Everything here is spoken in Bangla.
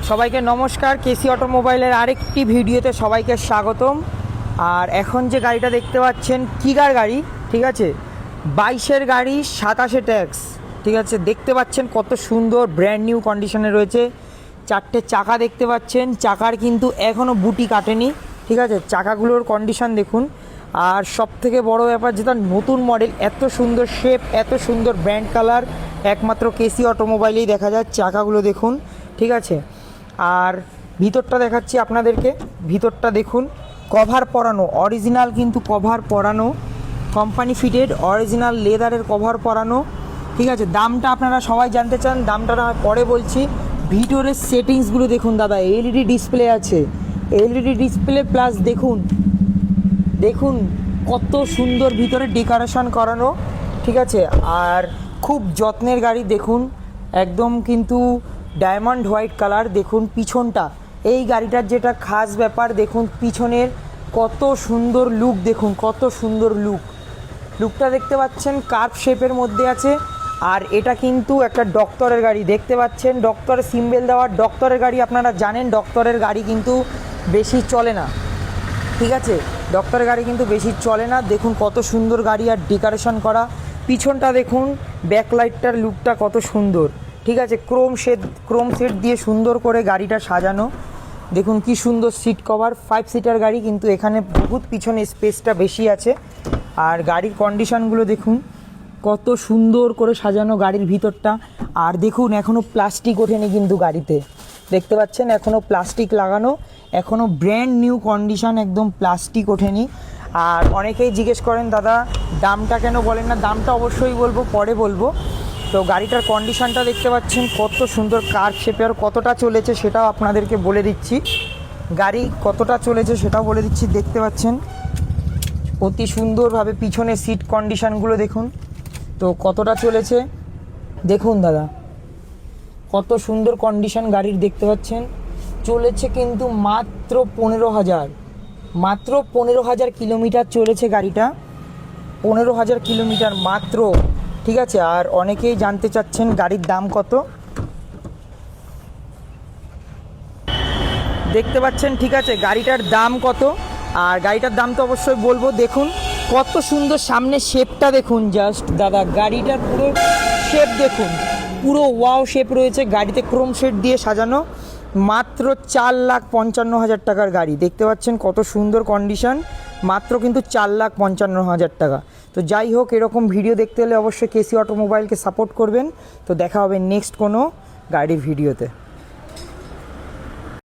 সবাইকে নমস্কার। কেসি অটোমোবাইলের আরেকটি ভিডিওতে সবাইকে স্বাগতম। আর এখন যে গাড়িটা দেখতে পাচ্ছেন কিগার গাড়ি, ঠিক আছে, 22-এর গাড়ি 27-এ ট্যাক্স, ঠিক আছে। দেখতে পাচ্ছেন কত সুন্দর ব্র্যান্ড নিউ কন্ডিশনে রয়েছে। 4টে চাকা দেখতে পাচ্ছেন, চাকার কিন্তু এখনও বুটি কাটেনি, ঠিক আছে। চাকাগুলোর কন্ডিশন দেখুন। আর সবথেকে বড় ব্যাপার যেটা নতুন মডেল, এত সুন্দর শেপ, এত সুন্দর ব্র্যান্ড কালার একমাত্র কেসি অটোমোবাইলেই দেখা যায়। চাকাগুলো দেখুন, ঠিক আছে। আর ভিতরটা দেখাচ্ছি আপনাদেরকে। ভিতরটা দেখুন, কভার পরানো, অরিজিনাল কিন্তু কভার পরানো, কোম্পানি ফিটেড অরিজিনাল লেদারের কভার পরানো, ঠিক আছে। দামটা আপনারা সবাই জানতে চান, দামটা না পরে বলছি। ভিতরের সেটিংসগুলো দেখুন দাদা, এলইডি ডিসপ্লে আছে, এলইডি ডিসপ্লে প্লাস দেখুন দেখুন কত সুন্দর ভিতরে ডেকোরেশন করানো, ঠিক আছে। আর খুব যত্নের গাড়ি দেখুন, একদম কিন্তু ডায়মন্ড হোয়াইট কালার। দেখুন পিছনটা, এই গাড়িটার যেটা খাস ব্যাপার দেখুন, পিছনের কত সুন্দর লুক দেখুন, কত সুন্দর লুকটা দেখতে পাচ্ছেন, কার্ভ শেপের মধ্যে আছে। আর এটা কিন্তু একটা ডক্টরের গাড়ি, দেখতে পাচ্ছেন ডক্টরের সিম্বল দেওয়া। ডক্টরের গাড়ি আপনারা জানেন, ডক্টরের গাড়ি কিন্তু বেশি চলে না, ঠিক আছে। ডক্টরের গাড়ি কিন্তু বেশি চলে না। দেখুন কত সুন্দর গাড়ি আর ডেকোরেশন করা। পিছনটা দেখুন, ব্যাকলাইটটার লুকটা কত সুন্দর, ঠিক আছে। ক্রোম সেট দিয়ে সুন্দর করে গাড়িটা সাজানো। দেখুন কি সুন্দর সিট কভার, 5 সিটার গাড়ি কিন্তু এখানে বহুত পিছনে স্পেসটা বেশি আছে। আর গাড়ির কন্ডিশনগুলো দেখুন কত সুন্দর করে সাজানো গাড়ির ভিতরটা। আর দেখুন এখনও প্লাস্টিক ওঠেনি কিন্তু গাড়িতে, দেখতে পাচ্ছেন এখনও প্লাস্টিক লাগানো, এখনও ব্র্যান্ড নিউ কন্ডিশন, একদম প্লাস্টিক ওঠেনি। আর অনেকেই জিজ্ঞেস করেন দাদা দামটা কেন বলেন না, দামটা অবশ্যই বলবো, পরে বলবো। তো গাড়িটার কন্ডিশনটা দেখতে পাচ্ছেন কত সুন্দর কার্ভ শেপের। কতটা চলেছে সেটাও আপনাদেরকে বলে দিচ্ছি, গাড়ি কতটা চলেছে সেটাও বলে দিচ্ছি। দেখতে পাচ্ছেন অতি সুন্দরভাবে পিছনে সিট কন্ডিশনগুলো দেখুন তো কতটা চলেছে। দেখুন দাদা কত সুন্দর কন্ডিশন গাড়ির, দেখতে পাচ্ছেন। চলেছে কিন্তু মাত্র 15,000, মাত্র 15,000 কিলোমিটার চলেছে গাড়িটা, 15,000 কিলোমিটার মাত্র, ঠিক আছে। আর অনেকেই জানতে চাচ্ছেন গাড়ির দাম কত, দেখতে পাচ্ছেন, ঠিক আছে, গাড়িটার দাম কত। আর গাড়িটার দাম তো অবশ্যই বলবো। দেখুন কত সুন্দর সামনে শেপটা দেখুন, জাস্ট দাদা গাড়িটার পুরো শেপ দেখুন, পুরো ওয়াও শেপ রয়েছে গাড়িতে, ক্রোম শেড দিয়ে সাজানো। মাত্র 4,55,000 টাকার গাড়ি, দেখতে পাচ্ছেন কত সুন্দর কন্ডিশন, মাত্র কিন্তু 4,55,000 টাকা। তো যাই হোক, এরকম ভিডিও দেখতে হলে অবশ্যই কেসি অটোমোবাইলকে সাপোর্ট করবেন। তো দেখা হবে নেক্সট কোনো গাড়ির ভিডিওতে।